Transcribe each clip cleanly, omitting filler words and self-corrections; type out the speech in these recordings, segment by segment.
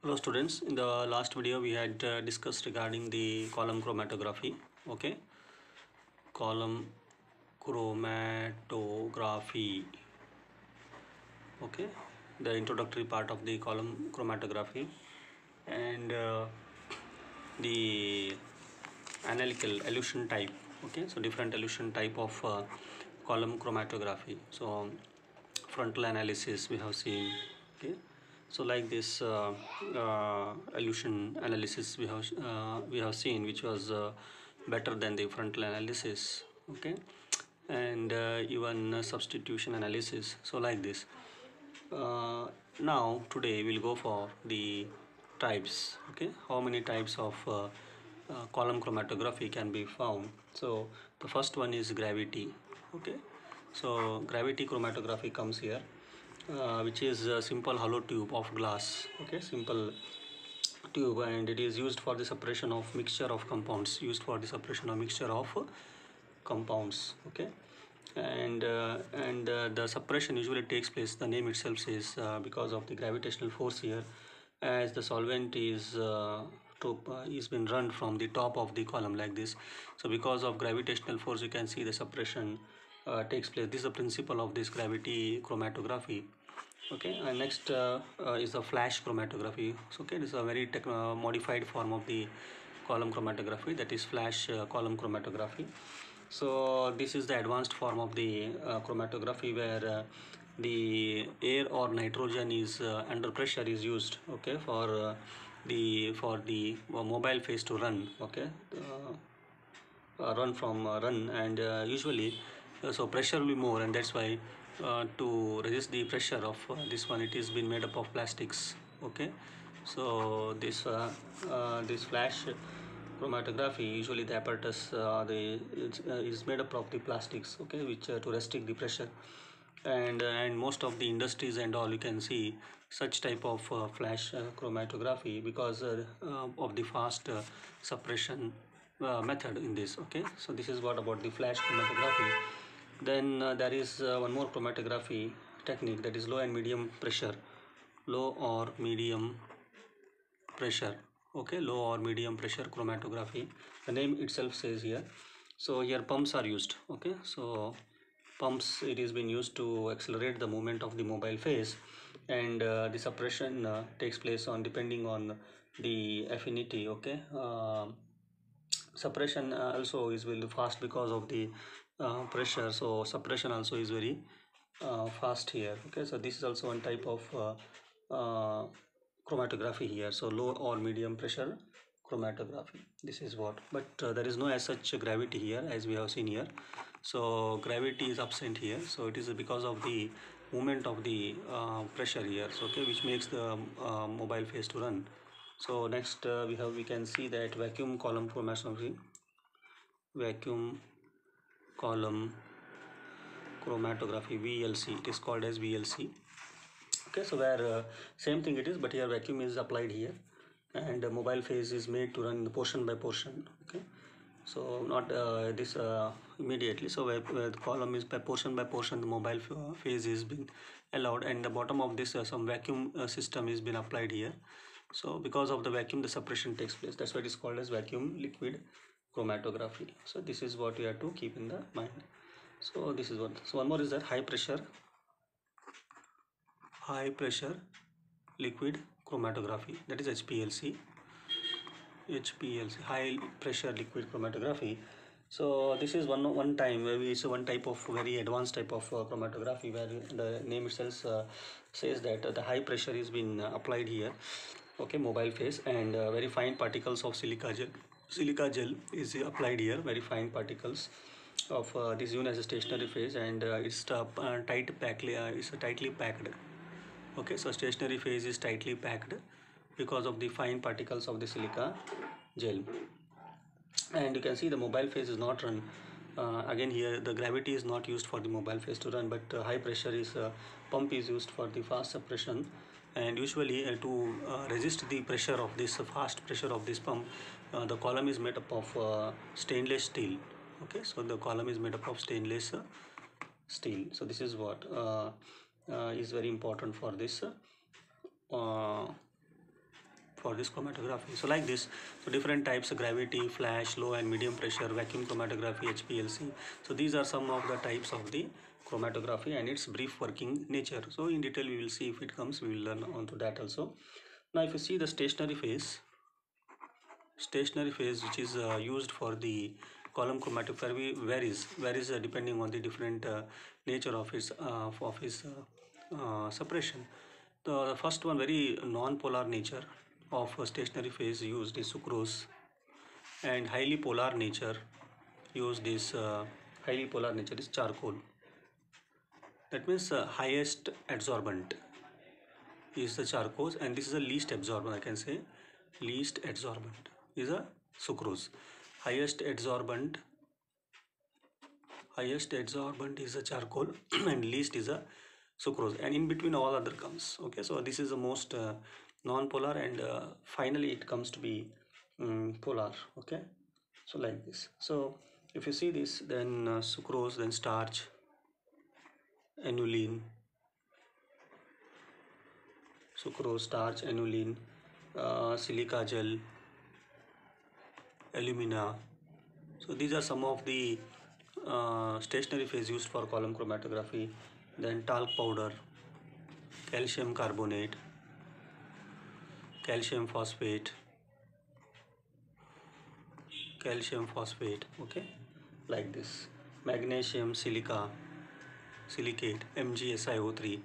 Hello students, in the last video we had discussed regarding the column chromatography. Okay, column chromatography. Okay, the introductory part of the column chromatography and the analytical elution type. Okay, so different elution type of column chromatography. So frontal analysis we have seen. Okay, so like this elution analysis we have seen, which was better than the frontal analysis. Okay, and even substitution analysis. So like this. Uh, Now today we'll go for the types. Okay, how many types of column chromatography can be found? So the first one is gravity. Okay, so gravity chromatography comes here, which is a simple hollow tube of glass. Okay, simple tube, and it is used for the separation of mixture of compounds. Used for the separation of mixture of compounds. Okay, and the suppression usually takes place, the name itself says, because of the gravitational force here, as the solvent is been run from the top of the column like this. So because of gravitational force, you can see the suppression takes place. This is the principle of this gravity chromatography. Okay, and next is the flash chromatography. So okay, this is a very modified form of the column chromatography, that is flash column chromatography. So this is the advanced form of the chromatography, where the air or nitrogen is under pressure is used. Okay, for the mobile phase to run. Okay, run, and usually so pressure will be more, and that's why to resist the pressure of this one, it is been made up of plastics. Okay, so this flash chromatography, usually the apparatus is made up of the plastics. Okay, which to restrict the pressure, and most of the industries and all, you can see such type of flash chromatography, because of the fast suppression method in this. Okay, so this is what about the flash chromatography. Then there is one more chromatography technique, that is low and medium pressure. Low or medium pressure. Okay, low or medium pressure chromatography, the name itself says here. So here pumps are used. Okay, so pumps, it is been used to accelerate the movement of the mobile phase, and the suppression takes place on depending on the affinity. Okay, suppression also is very fast because of the pressure, so suppression also is very fast here. Okay, so this is also one type of chromatography here. So low or medium pressure chromatography, this is what. But there is no as such gravity here, as we have seen here. So gravity is absent here, so it is because of the movement of the pressure here. So okay, which makes the mobile phase to run. So next we can see that vacuum column chromatography. Vacuum column chromatography, VLC, it is called as VLC. Okay, so where same thing it is, but here vacuum is applied here, and mobile phase is made to run portion by portion. Okay, so not this immediately. So where the column is by portion, the mobile phase is being allowed, and the bottom of this some vacuum system is been applied here. So because of the vacuum, the suppression takes place. That's why it is called as vacuum liquid chromatography. So this is what you have to keep in the mind. So this is one. So one more is that high pressure liquid chromatography, that is HPLC. High pressure liquid chromatography. So this is one time where it's one type of very advanced type of chromatography, where the name itself says that the high pressure is been applied here. Okay, mobile phase, and very fine particles of silica gel is applied here. Very fine particles of this known as a stationary phase, and it's tightly packed. Okay, so stationary phase is tightly packed because of the fine particles of the silica gel. And you can see the mobile phase is not run. Again here the gravity is not used for the mobile phase to run, but high pressure is pump is used for the fast suppression. And usually to resist the pressure of this fast pressure of this pump, the column is made up of stainless steel. Okay, so the column is made up of stainless steel. So this is what is very important for this for this chromatography. So like this, so different types of gravity, flash, low and medium pressure, vacuum chromatography, HPLC. So these are some of the types of the chromatography and its brief working nature. So in detail we will see, if it comes we will learn onto that also. Now if you see the stationary phase which is used for the column chromatography varies depending on the different nature of its separation. The first one, very non-polar nature of a stationary phase used is sucrose, and highly polar nature is charcoal. That means highest adsorbent is the charcoal, and this is the least absorbent. I can say least adsorbent is a sucrose. Highest adsorbent is a charcoal and least is a sucrose, and in between all other comes. Okay, so this is the most non-polar, and finally it comes to be polar. Okay, so like this. So if you see this, then sucrose, then starch, aniline, silica gel, alumina. So these are some of the stationary phase used for column chromatography. Then talc powder, calcium carbonate, calcium phosphate, okay, like this. Magnesium silicate, MgSiO3,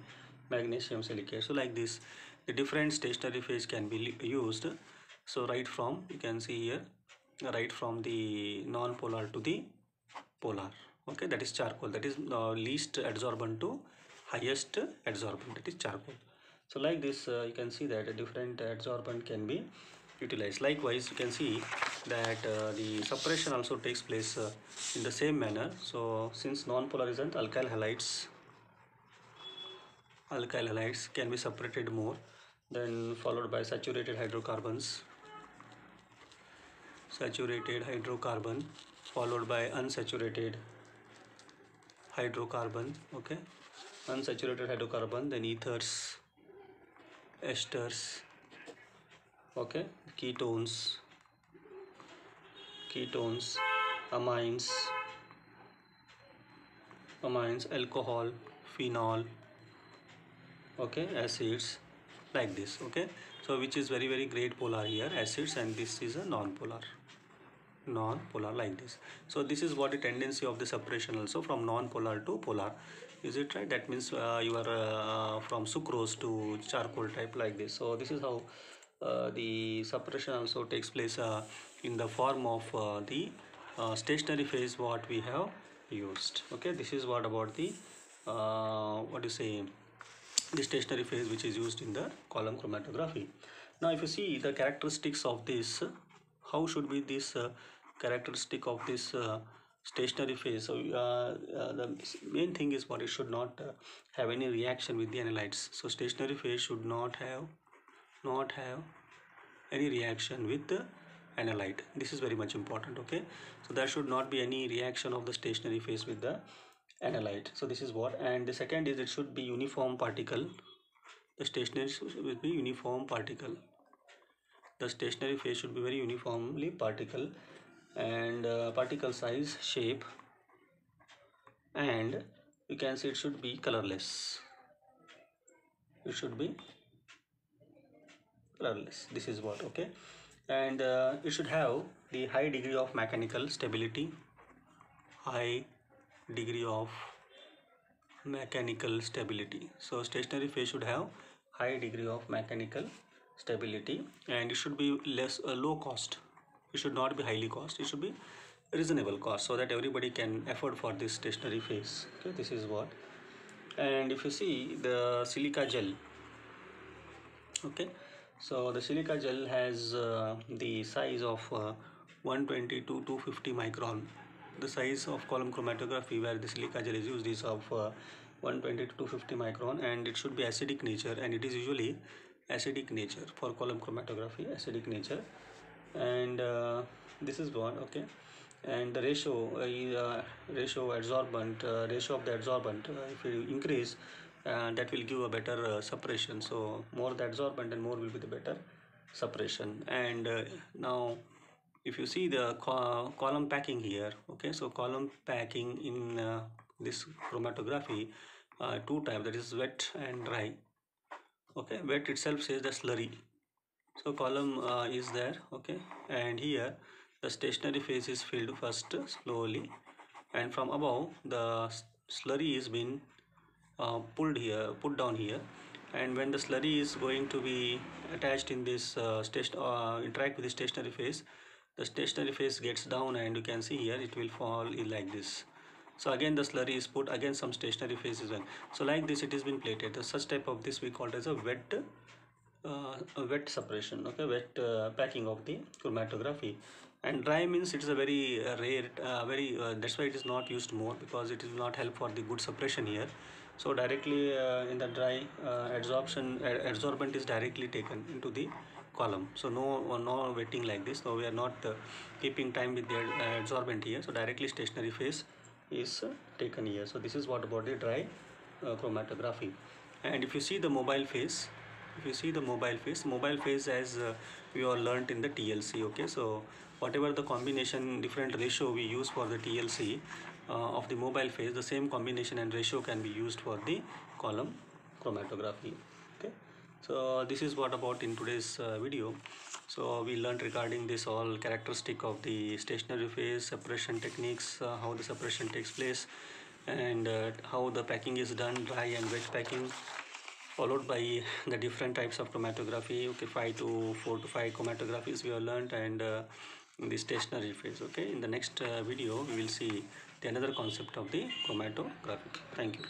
magnesium silicate. So like this, the different stationary phase can be used. So right from, you can see here, right from the non-polar to the polar. Okay, that is charcoal. That is least adsorbent to highest adsorbent. That is charcoal. So like this, you can see that a different adsorbent can be utilized. Likewise, you can see that the separation also takes place in the same manner. So since non-polar isn't, alkyl halides can be separated more, then followed by saturated hydrocarbon, followed by unsaturated hydrocarbon. Okay, unsaturated hydrocarbon, then ethers, esters, okay, ketones, amines, alcohol, phenol, okay, acids, like this. Okay, so which is very great polar here, acids, and this is a non-polar, like this. So this is what the tendency of the separation also from non-polar to polar. Is it right? That means you are from sucrose to charcoal type, like this. So this is how the separation also takes place in the form of the stationary phase what we have used. Okay, this is what about the what do you say, the stationary phase which is used in the column chromatography. Now if you see the characteristics of this, how should be this characteristic of this stationary phase. So the main thing is what, it should not have any reaction with the analytes. So stationary phase should not have any reaction with the analyte. This is very much important. Okay, so there should not be any reaction of the stationary phase with the analyte. So this is what. And the second is, it should be uniform particle. The stationary will be uniform particle. The stationary phase should be very uniformly particle, and particle size, shape, and you can see it should be colorless. This is what. Okay, and it should have the high degree of mechanical stability. So stationary phase should have high degree of mechanical stability, and it should be low cost. It should not be highly cost. It should be reasonable cost, so that everybody can afford for this stationary phase. Okay, this is what. And if you see the silica gel, okay, so the silica gel has the size of 120 to 250 micron. The size of column chromatography where the silica gel is used is of 120 to 250 micron, and it should be acidic nature, and it is usually acidic nature for column chromatography, acidic nature. And this is one. Okay, and the ratio of the adsorbent, if you increase, that will give a better separation. So more the adsorbent and more will be the better suppression. And now if you see the column packing here, okay, so column packing in this chromatography, two types, that is wet and dry. Okay, wet itself says the slurry, so column is there, okay, and here the stationary phase is filled first slowly, and from above the slurry is been put down here, and when the slurry is going to be attached in this interact with the stationary phase, the stationary phase gets down, and you can see here it will fall in like this. So again the slurry is put, again some stationary phase is well. So like this it has been plated. So such type of this we call it as a wet suppression, okay, wet packing of the chromatography. And dry means it is a very rare, that's why it is not used more, because it will not help for the good suppression here. So directly in the dry, adsorbent is directly taken into the column, so no wetting like this. So we are not keeping time with the adsorbent here, so directly stationary phase is taken here. So this is what about the dry chromatography. And if you see the mobile phase, if you see the mobile phase as we all learnt in the TLC, okay, so whatever the combination different ratio we use for the TLC of the mobile phase, the same combination and ratio can be used for the column chromatography. Okay, so this is what about in today's video. So we learned regarding this all characteristic of the stationary phase, suppression techniques, how the suppression takes place, and how the packing is done, dry and wet packing, followed by the different types of chromatography. Okay, 4 to 5 chromatographies we have learned, and in the stationary phase. Okay, in the next video we will see the another concept of the chromatography. Thank you.